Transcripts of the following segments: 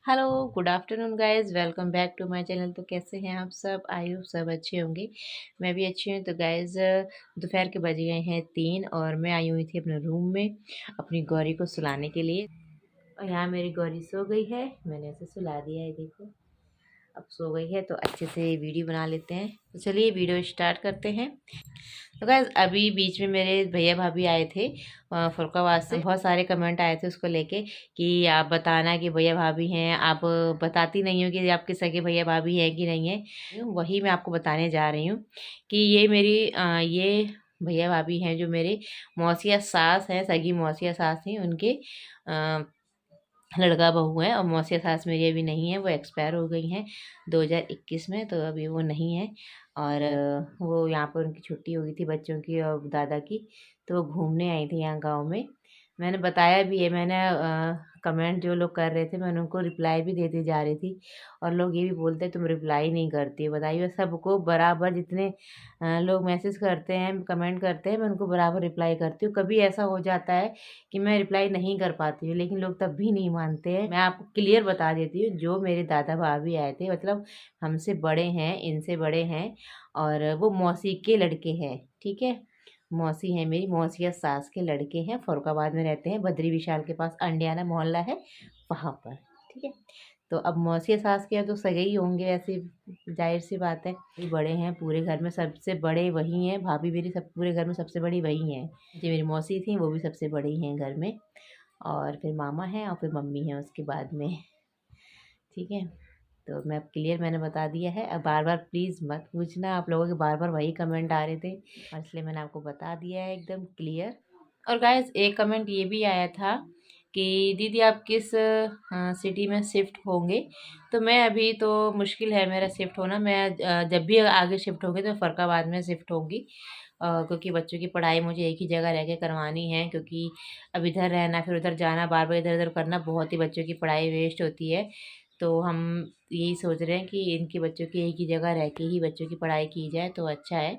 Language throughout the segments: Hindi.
Hello, good afternoon guys, welcome back to my channel. तो कैसे हैं आप सब? आई होप सब अच्छे होंगे। मैं भी अच्छी हूँ। तो गाइस, दोपहर के बज गए हैं 3 और मैं आई हुई थी अपने रूम में अपनी गौरी को सुलाने के लिए। और यहाँ मेरी गौरी सो गई है, मैंने ऐसे सुला दिया है, देखो अब सो गई है। तो अच्छे से वीडियो बना लेते हैं। तो चलिए वीडियो स्टार्ट करते हैं। तो गाइस, अभी बीच में मेरे भैया भाभी आए थे फरुखाबाद से। बहुत सारे कमेंट आए थे उसको लेके कि आप बताना कि भैया भाभी हैं, आप बताती नहीं हो कि आपके सगे भैया भाभी हैं कि नहीं है। वही मैं आपको बताने जा रही हूँ कि ये मेरी ये भैया भाभी हैं जो मेरे मौसिया सास हैं, सगी मौसिया सास हैं। उनके लड़का बहू है। और मौसिया सास मेरी अभी नहीं है, वो एक्सपायर हो गई हैं 2021 में। तो अभी वो नहीं है। और वो यहाँ पर उनकी छुट्टी हो गई थी बच्चों की और दादा की, तो वो घूमने आई थी यहाँ गांव में। मैंने बताया भी है, मैंने कमेंट जो लोग कर रहे थे मैं उनको रिप्लाई भी देती जा रही थी। और लोग ये भी बोलते तुम रिप्लाई नहीं करती हो। बताइए, सबको बराबर जितने लोग मैसेज करते हैं, कमेंट करते हैं, मैं उनको बराबर रिप्लाई करती हूँ। कभी ऐसा हो जाता है कि मैं रिप्लाई नहीं कर पाती हूँ, लेकिन लोग तब भी नहीं मानते हैं। मैं आपको क्लियर बता देती हूँ, जो मेरे दादा भाभी आए थे, मतलब हमसे बड़े हैं, इनसे बड़े हैं। और वो मौसी के लड़के हैं, ठीक है। मौसी है मेरी, मौसिया सास के लड़के हैं, फरुखाबाद में रहते हैं, बद्री विशाल के पास अंडियाना मोहल्ला है वहाँ पर, ठीक है। तो अब मौसिया सास के यहाँ तो सगे ही होंगे, ऐसी जाहिर सी बात है। ये बड़े हैं पूरे घर में, सबसे बड़े वही हैं। भाभी मेरी सब पूरे घर में सबसे बड़ी वही हैं। जो मेरी मौसी थी वो भी सबसे बड़ी हैं घर में। और फिर मामा हैं और फिर मम्मी हैं उसके बाद में, ठीक है। तो मैं अब क्लियर मैंने बता दिया है। अब बार बार प्लीज़ मत पूछना, आप लोगों के बार बार वही कमेंट आ रहे थे, और इसलिए मैंने आपको बता दिया है एकदम क्लियर। और गाइस, एक कमेंट ये भी आया था कि दीदी आप किस सिटी में शिफ्ट होंगे। तो मैं अभी तो मुश्किल है मेरा शिफ्ट होना। मैं जब भी आगे शिफ्ट होंगी तो फरुखाबाद में शिफ्ट होंगी। क्योंकि बच्चों की पढ़ाई मुझे एक ही जगह रह के करवानी है। क्योंकि अब इधर रहना फिर उधर जाना, बार बार इधर उधर करना, बहुत ही बच्चों की पढ़ाई वेस्ट होती है। तो हम यही सोच रहे हैं कि इनके बच्चों की एक ही जगह रह के ही बच्चों की पढ़ाई की जाए तो अच्छा है।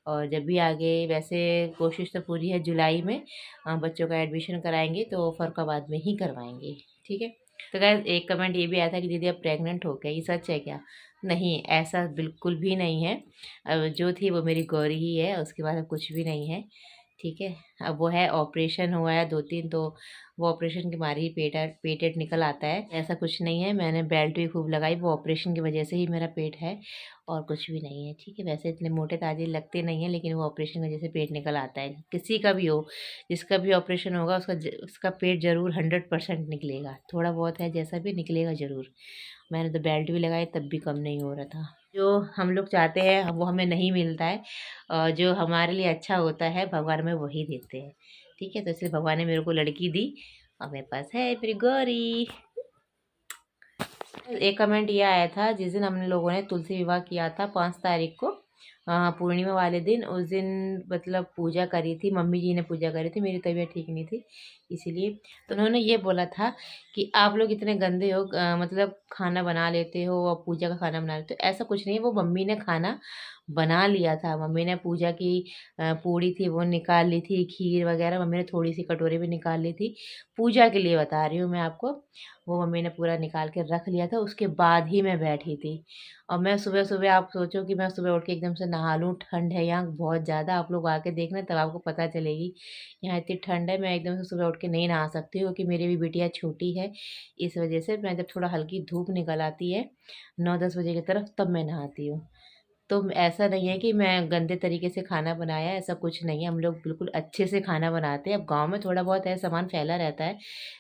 और जब भी आगे, वैसे कोशिश तो पूरी है जुलाई में बच्चों का एडमिशन कराएंगे तो फरुखाबाद में ही करवाएंगे, ठीक है। तो गाइस, एक कमेंट ये भी आया था कि दीदी अब प्रेग्नेंट हो गई, ये सच है क्या? नहीं, ऐसा बिल्कुल भी नहीं है। अब जो थी वो मेरी गौरी ही है, उसके बाद अब कुछ भी नहीं है, ठीक है। अब वो है, ऑपरेशन हुआ है 2-3, तो वो ऑपरेशन के मारे ही पेट निकल आता है। ऐसा कुछ नहीं है, मैंने बेल्ट भी खूब लगाई, वो ऑपरेशन की वजह से ही मेरा पेट है और कुछ भी नहीं है, ठीक है। वैसे इतने मोटे ताजे लगते नहीं हैं, लेकिन वो ऑपरेशन की वजह से पेट निकल आता है। किसी का भी हो, जिसका भी ऑपरेशन होगा उसका पेट ज़रूर 100% निकलेगा। थोड़ा बहुत है जैसा भी निकलेगा ज़रूर। मैंने तो बेल्ट भी लगाई तब भी कम नहीं हो रहा था। जो हम लोग चाहते हैं वो हमें नहीं मिलता है, और जो हमारे लिए अच्छा होता है भगवान हमें वही देते हैं, ठीक है। तो इसलिए भगवान ने मेरे को लड़की दी और मेरे पास है मेरी गौरी। एक कमेंट ये आया था, जिस दिन हम लोगों ने तुलसी विवाह किया था 5 तारीख को, पूर्णिमा वाले दिन, उस दिन मतलब पूजा करी थी, मम्मी जी ने पूजा करी थी, मेरी तबीयत ठीक नहीं थी इसीलिए। तो उन्होंने ये बोला था कि आप लोग इतने गंदे हो, मतलब खाना बना लेते हो और पूजा का खाना बना लेते हो। ऐसा कुछ नहीं है, वो मम्मी ने खाना बना लिया था। मम्मी ने पूजा की पूड़ी थी वो निकाल ली थी, खीर वगैरह मम्मी ने थोड़ी सी कटोरी भी निकाल ली थी। पूजा के लिए बता रही हूँ मैं आपको। वो मम्मी ने पूरा निकाल के रख लिया था, उसके बाद ही मैं बैठी थी। और मैं सुबह सुबह, आप सोचो कि मैं सुबह उठ के एकदम से नहा लूँ, ठंड है यहाँ बहुत ज़्यादा, आप लोग आके देखना तब आपको पता चलेगी यहाँ इतनी ठंड है। मैं एकदम से सुबह उठ के नहीं नहा सकती क्योंकि मेरी भी बिटिया छोटी है। इस वजह से मैं, जब थोड़ा हल्की धूप निकल आती है 9-10 बजे की तरफ, तब मैं नहाती हूँ। तो ऐसा नहीं है कि मैं गंदे तरीके से खाना बनाया, ऐसा कुछ नहीं है। हम लोग बिल्कुल अच्छे से खाना बनाते हैं। अब गांव में थोड़ा बहुत है, सामान फैला रहता है,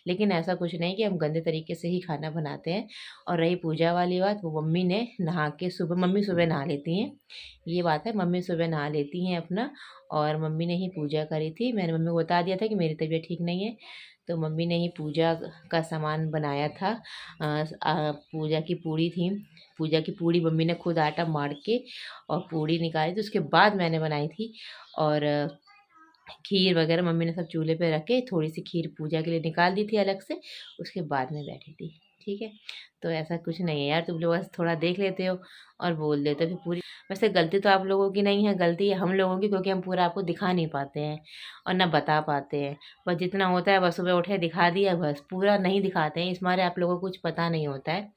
लेकिन ऐसा कुछ नहीं कि हम गंदे तरीके से ही खाना बनाते हैं। और रही पूजा वाली बात, वो मम्मी ने नहा के सुबह, मम्मी सुबह नहा लेती हैं, ये बात है, मम्मी सुबह नहा लेती हैं अपना। और मम्मी ने ही पूजा करी थी। मैंने मम्मी को बता दिया था कि मेरी तबीयत ठीक नहीं है, तो मम्मी ने ही पूजा का सामान बनाया था। पूजा की पूड़ी थी, पूजा की पूड़ी मम्मी ने खुद आटा मार के और पूड़ी निकाली थी, उसके बाद मैंने बनाई थी। और खीर वगैरह मम्मी ने सब चूल्हे पे रख के, थोड़ी सी खीर पूजा के लिए निकाल दी थी अलग से, उसके बाद में बैठी थी। ठीक है। तो ऐसा कुछ नहीं है यार, तुम लोग बस थोड़ा देख लेते हो और बोल देते हो, फिर पूरी वैसे गलती तो आप लोगों की नहीं है, गलती है हम लोगों की, क्योंकि हम पूरा आपको दिखा नहीं पाते हैं और ना बता पाते हैं। बस जितना होता है बस सुबह उठे दिखा दिया, बस पूरा नहीं दिखाते हैं, इस मारे आप लोगों को कुछ पता नहीं होता है,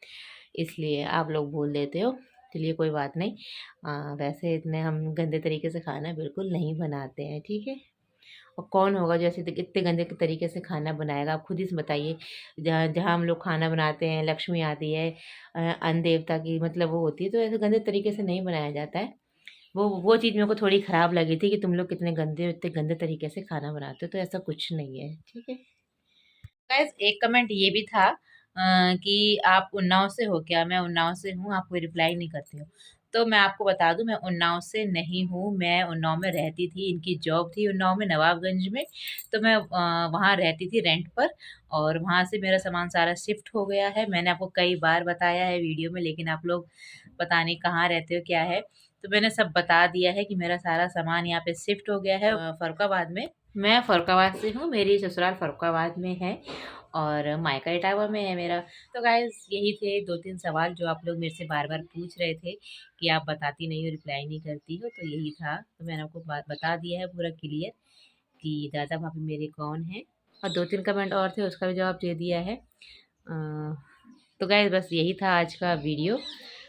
इसलिए आप लोग बोल देते हो। चलिए कोई बात नहीं। वैसे इतने हम गंदे तरीके से खाना बिल्कुल नहीं बनाते हैं, ठीक है। और कौन होगा जो ऐसे इतने गंदे के तरीके से खाना बनाएगा, आप खुद ही से बताइए। जहाँ जहाँ हम लोग खाना बनाते हैं, लक्ष्मी आती है, अन्न देवता की मतलब वो होती है, तो ऐसे गंदे तरीके से नहीं बनाया जाता है। वो चीज़ मेरे को थोड़ी ख़राब लगी थी कि तुम लोग कितने गंदे इतने गंदे तरीके से खाना बनाते हो, तो ऐसा कुछ नहीं है, ठीक है। गाइस एक कमेंट ये भी था कि आप उन्नाव से हो क्या? मैं उन्नाव से हूँ, आप कोई रिप्लाई नहीं करते हो। तो मैं आपको बता दूं, मैं उन्नाव से नहीं हूँ, मैं उन्नाव में रहती थी, इनकी जॉब थी उन्नाव में नवाबगंज में। तो मैं वहाँ रहती थी रेंट पर, और वहाँ से मेरा सामान सारा शिफ्ट हो गया है। मैंने आपको कई बार बताया है वीडियो में, लेकिन आप लोग पता नहीं कहाँ रहते हो क्या है। तो मैंने सब बता दिया है कि मेरा सारा सामान यहाँ पे शिफ्ट हो गया है फरुखाबाद में। मैं फरुखाबाद से हूँ, मेरी ससुराल फरुखाबाद में है और मायका इटावा में है मेरा। तो गाइस यही थे 2-3 सवाल जो आप लोग मेरे से बार बार पूछ रहे थे कि आप बताती नहीं हो, रिप्लाई नहीं करती हो, तो यही था। तो मैंने आपको बात बता दिया है पूरा क्लियर कि दादा भाभी मेरे कौन है, और 2-3 कमेंट और थे उसका भी जवाब दे दिया है। तो गाइस बस यही था आज का वीडियो।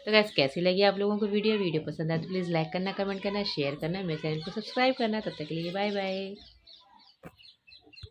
तो गाइस कैसी लगी आप लोगों को वीडियो पसंद आए तो प्लीज़ लाइक करना, कमेंट करना, शेयर करना, मेरे चैनल को सब्सक्राइब करना। तब तक के लिए बाय बाय।